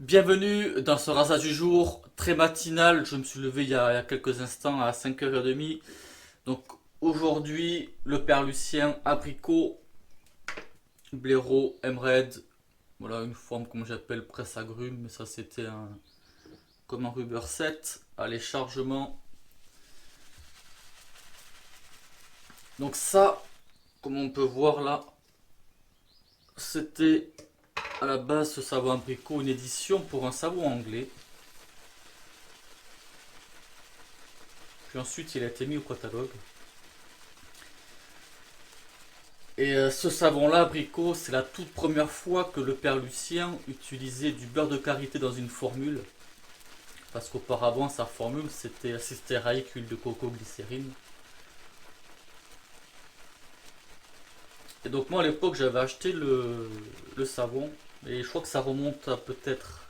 Bienvenue dans ce rasage du jour très matinal. Je me suis levé il y a quelques instants à 5h30. Donc aujourd'hui, le père Lucien, abricot, blaireau, emerald. Voilà une forme comme j'appelle presse agrumes, mais ça c'était comme un Rubber set. Allez, chargement. Donc ça, comme on peut voir là, c'était à la base ce savon abricot, une édition pour un savon anglais. Puis ensuite il a été mis au catalogue. Et ce savon-là, abricot, c'est la toute première fois que le père Lucien utilisait du beurre de karité dans une formule. Parce qu'auparavant, sa formule, c'était acétérique, huile de coco, glycérine. Et donc moi, à l'époque, j'avais acheté le savon. Et je crois que ça remonte à peut-être...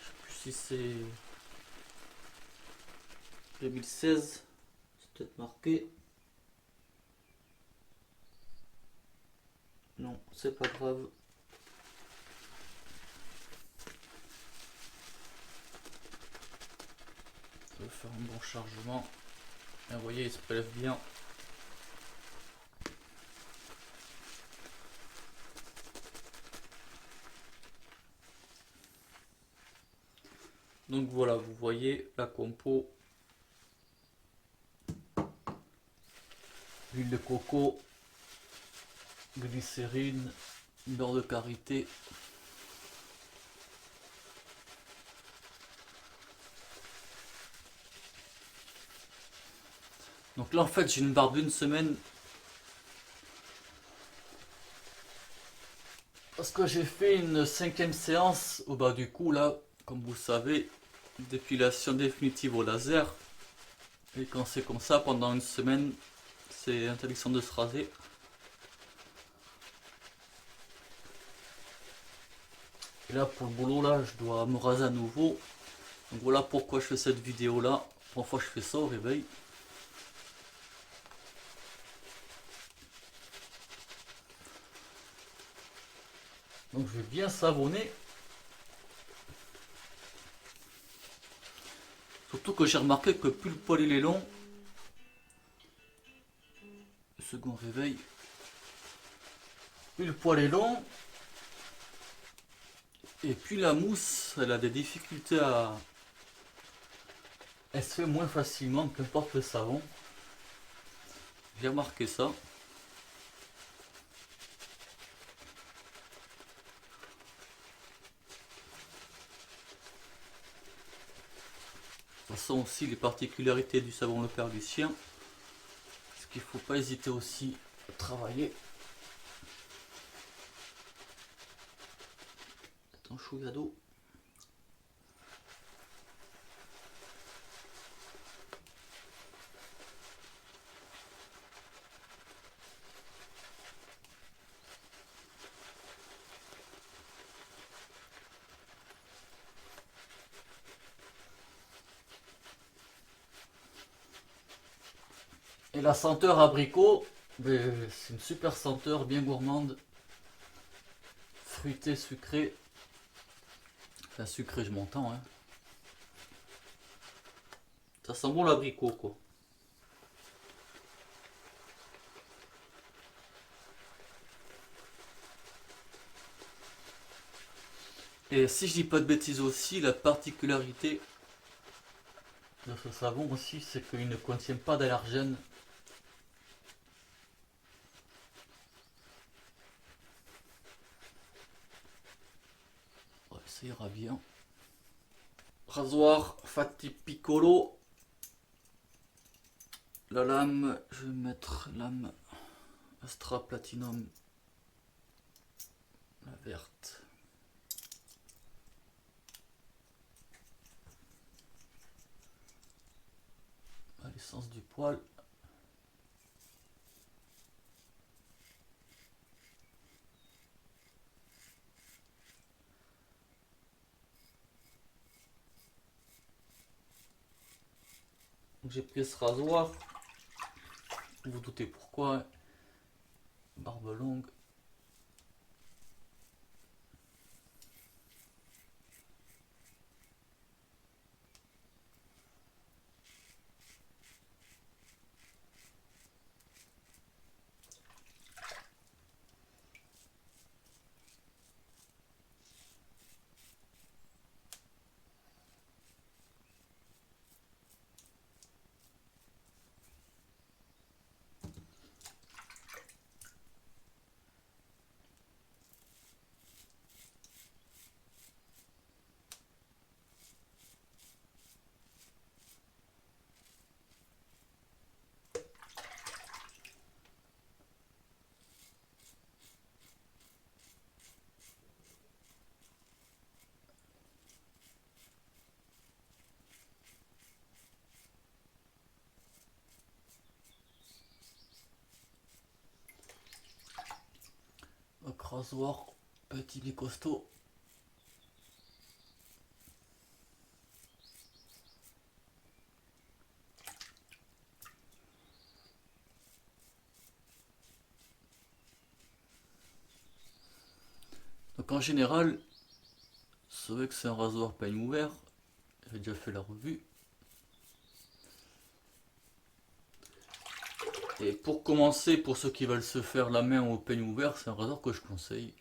Je sais plus si c'est... 2016. C'est peut-être marqué. Non, c'est pas grave. Je vais faire un bon chargement. Et vous voyez, il se prélève bien. Donc voilà, vous voyez la compo. Huile de coco, glycérine, beurre de karité. Donc là en fait j'ai une barbe d'une semaine parce que j'ai fait une 5e séance au bas du cou là, comme vous savez, d'épilation définitive au laser. Et quand c'est comme ça pendant une semaine, c'est interdiction de se raser. Et là pour le boulot là, je dois me raser à nouveau. Donc voilà pourquoi je fais cette vidéo là. Parfois je fais ça au réveil. Donc je vais bien savonner. Surtout que j'ai remarqué que plus le poil il est long, second réveil, plus le poil est long, et puis la mousse, elle a des difficultés à... Elle se fait moins facilement, qu'importe le savon. J'ai remarqué ça. Ce sont aussi les particularités du savon Le Père Lucien. Ce qu'il ne faut pas hésiter aussi à travailler. Attends, chouïa d'eau. Et la senteur abricot, c'est une super senteur, bien gourmande. Fruitée, sucrée. Enfin, sucrée, je m'entends, hein. Ça sent bon l'abricot, quoi. Et si je dis pas de bêtises aussi, la particularité de ce savon aussi, c'est qu'il ne contient pas d'allergènes. Ouais, ça ira bien. Rasoir Fatty Piccolo. La lame, je vais mettre lame Astra Platinum, la verte. À l'essence du poil. J'ai pris ce rasoir. Vous vous doutez pourquoi. Barbe longue. rasoir petit mais costaud. Donc en général, c'est vrai que c'est un rasoir peigne ouvert. J'ai déjà fait la revue. Et pour commencer, pour ceux qui veulent se faire la main au peigne ouvert, c'est un rasoir que je conseille.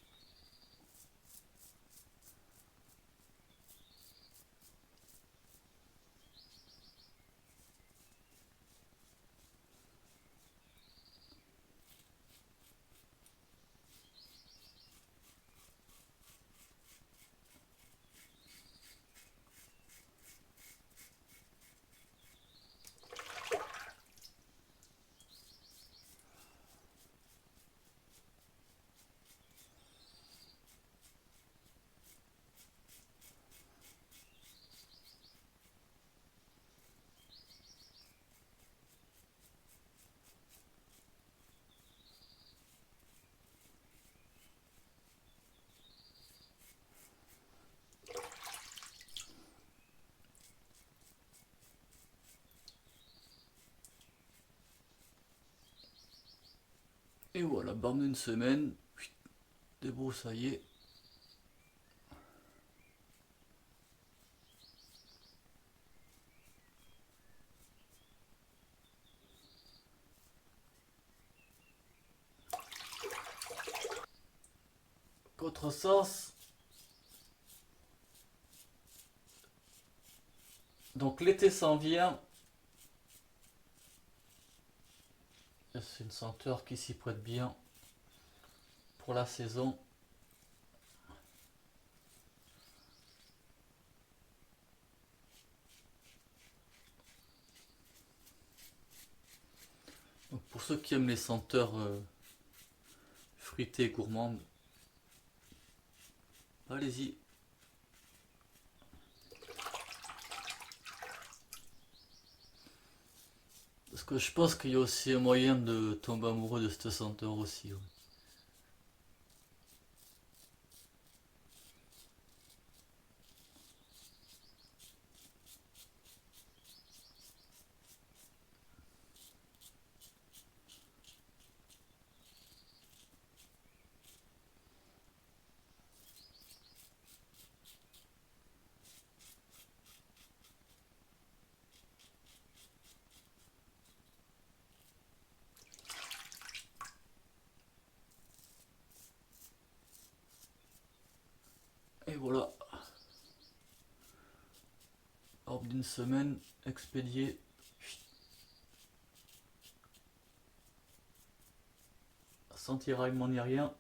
Et voilà, barbe d'une semaine, débroussaillé. Contresens. Donc l'été s'en vient. C'est une senteur qui s'y prête bien pour la saison. Donc pour ceux qui aiment les senteurs fruitées, gourmandes, allez-y. Parce que je pense qu'il y a aussi un moyen de tomber amoureux de cette senteur aussi. Ouais. Et voilà. Hors d'une semaine, expédié. Sans tiraillement ni rien.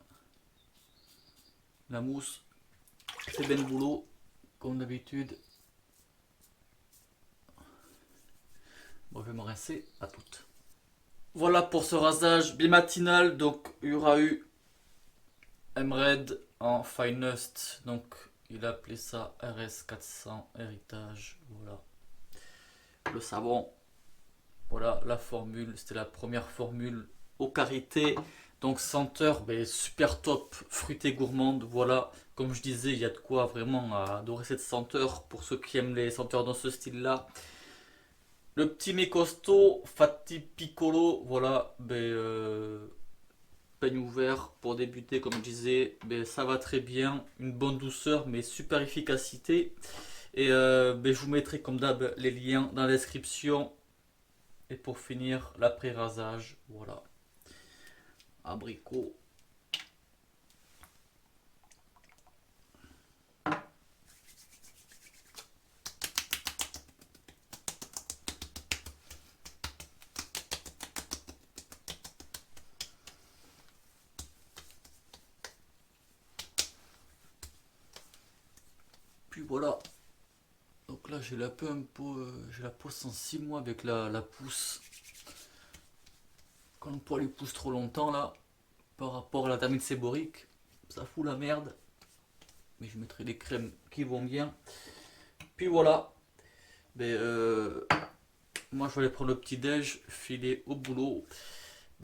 La mousse, c'est bien le boulot, comme d'habitude. Bon, je vais me rincer à toutes. Voilà pour ce rasage bimatinal, donc URAU Emred en Finest, donc il a appelé ça RS400 héritage, voilà. Le savon, voilà la formule, c'était la première formule au karité, donc senteur super top, fruitée gourmande, voilà. Comme je disais, il y a de quoi vraiment adorer cette senteur pour ceux qui aiment les senteurs dans ce style là. Le petit mais costaud, Fatti Piccolo, voilà, peigne ouvert pour débuter, comme je disais, ça va très bien, une bonne douceur, mais super efficacité. Et je vous mettrai comme d'hab les liens dans la description. Et pour finir, l'après-rasage, voilà, abricot. Puis voilà, donc là j'ai la peau un peu, j'ai la peau sans 6 mois avec la pousse. Quand le poil il pousse trop longtemps là, par rapport à la thermite séborique, ça fout la merde. Mais je mettrai des crèmes qui vont bien. Puis voilà, moi je vais aller prendre le petit déj, filer au boulot.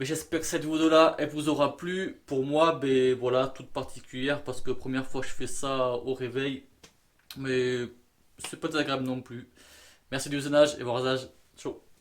Mais j'espère que cette vidéo-là, elle vous aura plu. Pour moi, ben voilà, toute particulière parce que première fois je fais ça au réveil. Mais c'est pas désagréable non plus. Merci du visionnage et bon rasage. Ciao.